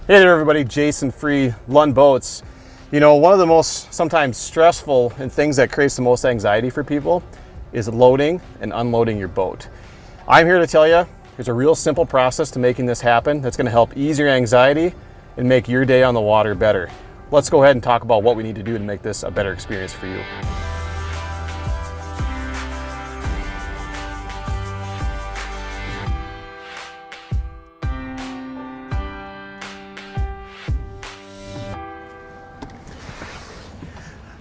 Hey there everybody, Jason Free, Lund Boats. You know, one of the most sometimes stressful and things that creates the most anxiety for people is loading and unloading your boat. I'm here to tell you, there's a real simple process to making this happen that's going to help ease your anxiety and make your day on the water better. Let's go ahead and talk about what we need to do to make this a better experience for you.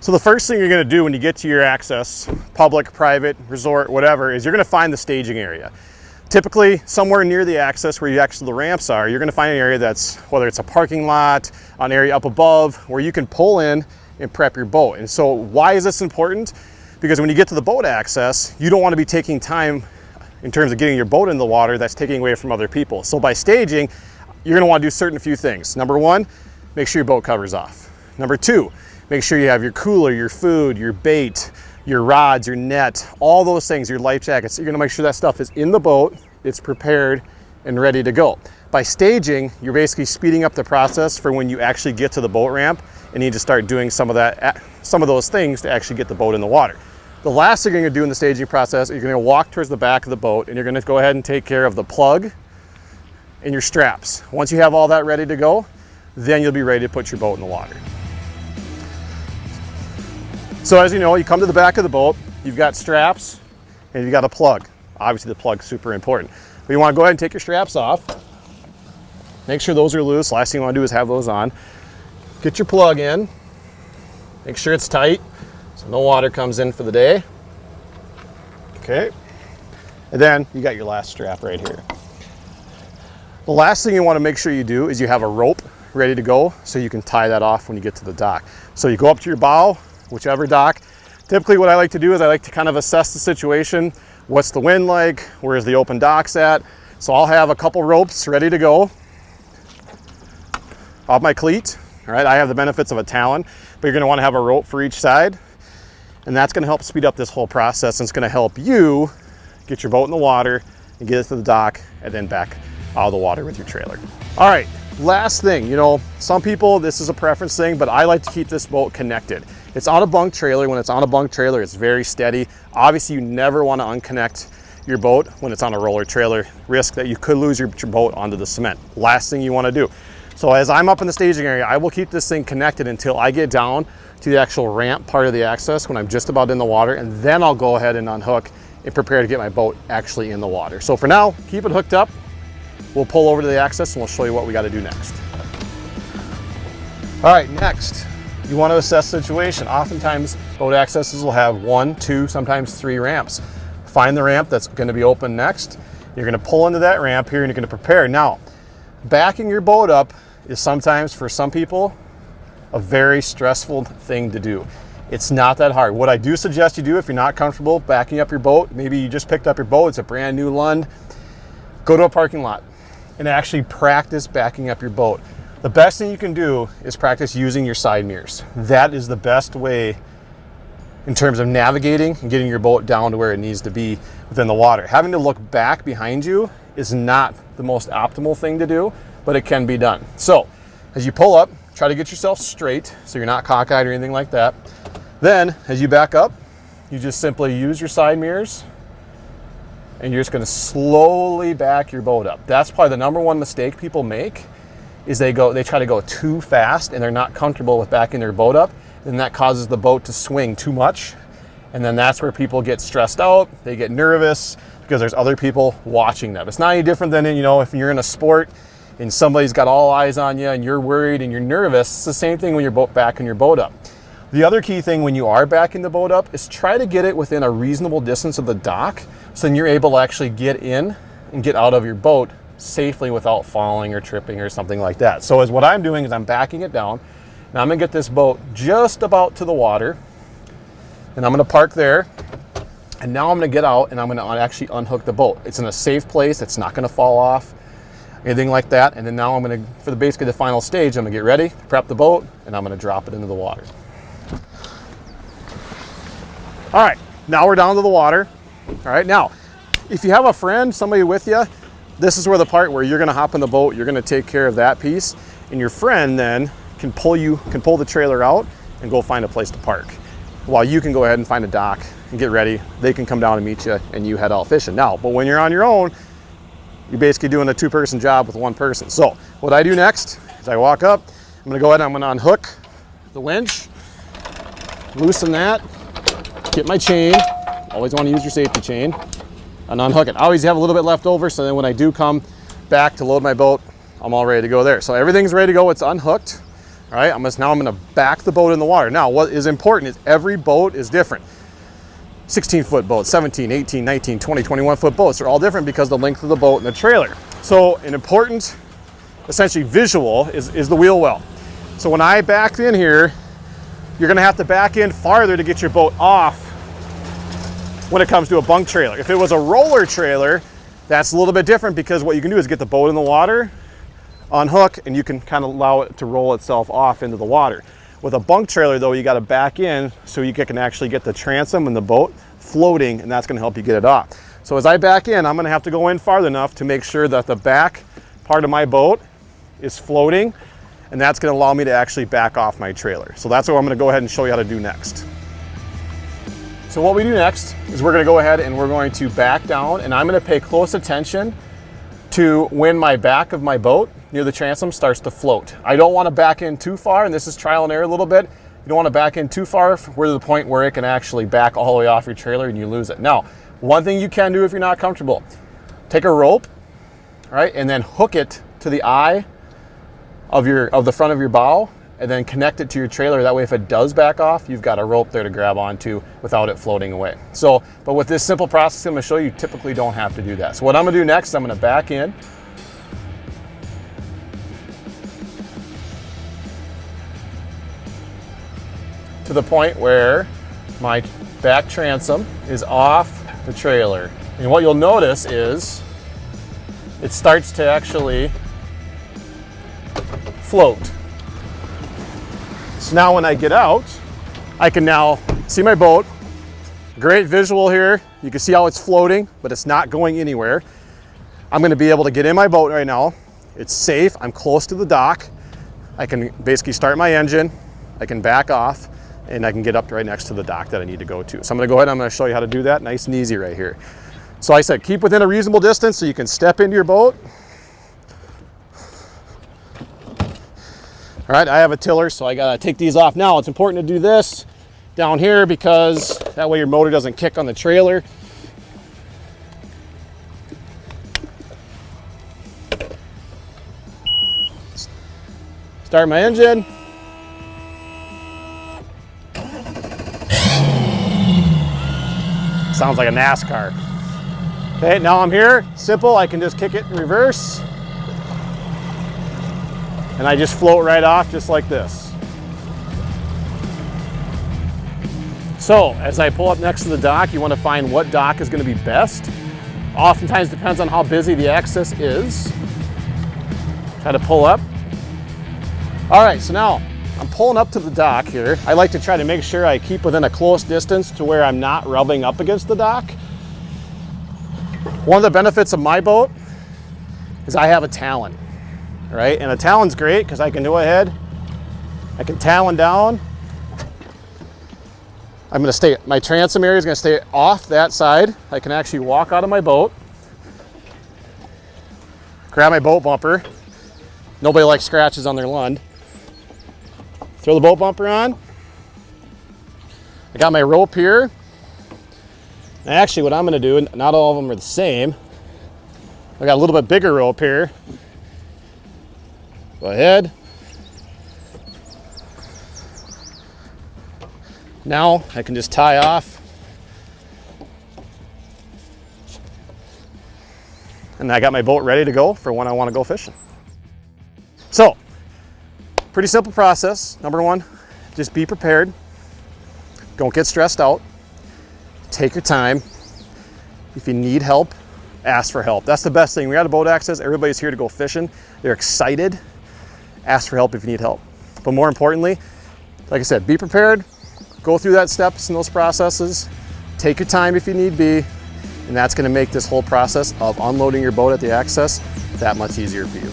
So the first thing you're going to do when you get to your access, public, private, resort, whatever, is you're going to find the staging area. Typically, somewhere near the access where the ramps are, you're going to find an area that's, whether it's a parking lot, an area up above, where you can pull in and prep your boat. And so why is this important? Because when you get to the boat access, you don't want to be taking time in terms of getting your boat in the water that's taking away from other people. So by staging, you're going to want to do certain few things. Number one, make sure your boat covers off. Number two, make sure you have your cooler, your food, your bait, your rods, your net, all those things, your life jackets. You're gonna make sure that stuff is in the boat, it's prepared and ready to go. By staging, you're basically speeding up the process for when you actually get to the boat ramp and need to start doing some of those things to actually get the boat in the water. The last thing you're gonna do in the staging process, you're gonna walk towards the back of the boat and you're gonna go ahead and take care of the plug and your straps. Once you have all that ready to go, then you'll be ready to put your boat in the water. So as you know, you come to the back of the boat, you've got straps and you've got a plug. Obviously the plug's super important. But you want to go ahead and take your straps off. Make sure those are loose. Last thing you want to do is have those on. Get your plug in. Make sure it's tight so no water comes in for the day. Okay. And then you got your last strap right here. The last thing you want to make sure you do is you have a rope ready to go so you can tie that off when you get to the dock. So you go up to your bow, whichever dock. Typically what I like to do is I like to kind of assess the situation. What's the wind like? Where's the open docks at? So I'll have a couple ropes ready to go off my cleat. All right, I have the benefits of a talon, but you're gonna wanna have a rope for each side. And that's gonna help speed up this whole process, and it's gonna help you get your boat in the water and get it to the dock and then back out of the water with your trailer. All right, last thing, you know, some people, this is a preference thing, but I like to keep this boat connected. It's on a bunk trailer. When it's on a bunk trailer, it's very steady. Obviously, you never want to unconnect your boat when it's on a roller trailer. Risk that you could lose your boat onto the cement. Last thing you want to do. So as I'm up in the staging area, I will keep this thing connected until I get down to the actual ramp part of the access when I'm just about in the water, and then I'll go ahead and unhook and prepare to get my boat actually in the water. So for now, keep it hooked up. We'll pull over to the access and we'll show you what we got to do next. All right, next. You want to assess the situation. Oftentimes, boat accesses will have 1, 2, sometimes 3 ramps. Find the ramp that's going to be open next. You're going to pull into that ramp here and you're going to prepare. Now, backing your boat up is sometimes, for some people, a very stressful thing to do. It's not that hard. What I do suggest you do if you're not comfortable backing up your boat, maybe you just picked up your boat, it's a brand new Lund, go to a parking lot and actually practice backing up your boat. The best thing you can do is practice using your side mirrors. That is the best way in terms of navigating and getting your boat down to where it needs to be within the water. Having to look back behind you is not the most optimal thing to do, but it can be done. So as you pull up, try to get yourself straight so you're not cockeyed or anything like that. Then as you back up, you just simply use your side mirrors and you're just going to slowly back your boat up. That's probably the number one mistake people make, is they try to go too fast and they're not comfortable with backing their boat up, and that causes the boat to swing too much. And then that's where people get stressed out, they get nervous because there's other people watching them. It's not any different than, you know, if you're in a sport and somebody's got all eyes on you and you're worried and you're nervous. It's the same thing when you're backing your boat up. The other key thing when you are backing the boat up is try to get it within a reasonable distance of the dock, so then you're able to actually get in and get out of your boat safely without falling or tripping or something like that. So as what I'm doing is I'm backing it down. Now I'm gonna get this boat just about to the water and I'm gonna park there. And now I'm gonna get out and I'm gonna actually unhook the boat. It's in a safe place. It's not gonna fall off, anything like that. And then now I'm gonna, for basically the final stage, I'm gonna get ready, prep the boat, and I'm gonna drop it into the water. All right, now we're down to the water. All right, now, if you have a friend, somebody with you, this is where the part where you're gonna hop in the boat, you're gonna take care of that piece. and your friend then can pull the trailer out and go find a place to park, while you can go ahead and find a dock and get ready. They can come down and meet you, and you head out fishing. Now, but when you're on your own, you're basically doing a two-person job with one person. So what I do next is I walk up, I'm gonna go ahead and I'm gonna unhook the winch, loosen that, get my chain, always wanna use your safety chain, and unhook it. I always have a little bit left over, so then when I do come back to load my boat, I'm all ready to go there. So everything's ready to go, it's unhooked. All right, now I'm gonna back the boat in the water. Now, what is important is every boat is different. 16-foot boats, 17, 18, 19, 20, 21-foot boats are all different because of the length of the boat and the trailer. So an important, essentially visual, is the wheel well. So when I back in here, you're gonna have to back in farther to get your boat off when it comes to a bunk trailer. If it was a roller trailer, that's a little bit different, because what you can do is get the boat in the water, unhook, and you can kind of allow it to roll itself off into the water. With a bunk trailer though, you got to back in so you can actually get the transom and the boat floating, and that's going to help you get it off. So as I back in, I'm going to have to go in farther enough to make sure that the back part of my boat is floating, and that's going to allow me to actually back off my trailer. So that's what I'm going to go ahead and show you how to do next. So what we do next is we're going to go ahead and we're going to back down, and I'm going to pay close attention to when my back of my boat near the transom starts to float. I don't want to back in too far, and this is trial and error a little bit. You don't want to back in too far where to the point where it can actually back all the way off your trailer and you lose it. Now, one thing you can do if you're not comfortable, take a rope, right, and then hook it to the eye of the front of your bow, and then connect it to your trailer. That way, if it does back off, you've got a rope there to grab onto without it floating away. So, but with this simple process I'm gonna show you, typically don't have to do that. So what I'm gonna do next, I'm gonna back in, to the point where my back transom is off the trailer. And what you'll notice is it starts to actually float. So now when I get out, I can now see my boat. Great visual here. You can see how it's floating, but it's not going anywhere. I'm gonna be able to get in my boat right now. It's safe, I'm close to the dock. I can basically start my engine, I can back off, and I can get up right next to the dock that I need to go to. So I'm gonna go ahead and I'm gonna show you how to do that nice and easy right here. So I said, keep within a reasonable distance so you can step into your boat. All right, I have a tiller, so I gotta take these off. Now, it's important to do this down here because that way your motor doesn't kick on the trailer. Start my engine. Sounds like a NASCAR. Okay, now I'm here. Simple, I can just kick it in reverse. And I just float right off just like this. So as I pull up next to the dock, you want to find what dock is going to be best. Oftentimes depends on how busy the access is. Try to pull up. All right, so now I'm pulling up to the dock here. I like to try to make sure I keep within a close distance to where I'm not rubbing up against the dock. One of the benefits of my boat is I have a talon. Right, and a talon's great because I can go ahead, I can talon down. I'm gonna stay, my transom area is gonna stay off that side. I can actually walk out of my boat, grab my boat bumper. Nobody likes scratches on their Lund. Throw the boat bumper on. I got my rope here. And actually what I'm gonna do, and not all of them are the same, I got a little bit bigger rope here. Go ahead. Now I can just tie off. And I got my boat ready to go for when I want to go fishing. So, pretty simple process. Number one, just be prepared. Don't get stressed out. Take your time. If you need help, ask for help. That's the best thing. We got a boat access. Everybody's here to go fishing. They're excited. Ask for help if you need help. But more importantly, like I said, be prepared, go through that steps and those processes, take your time if you need be, and that's gonna make this whole process of unloading your boat at the access that much easier for you.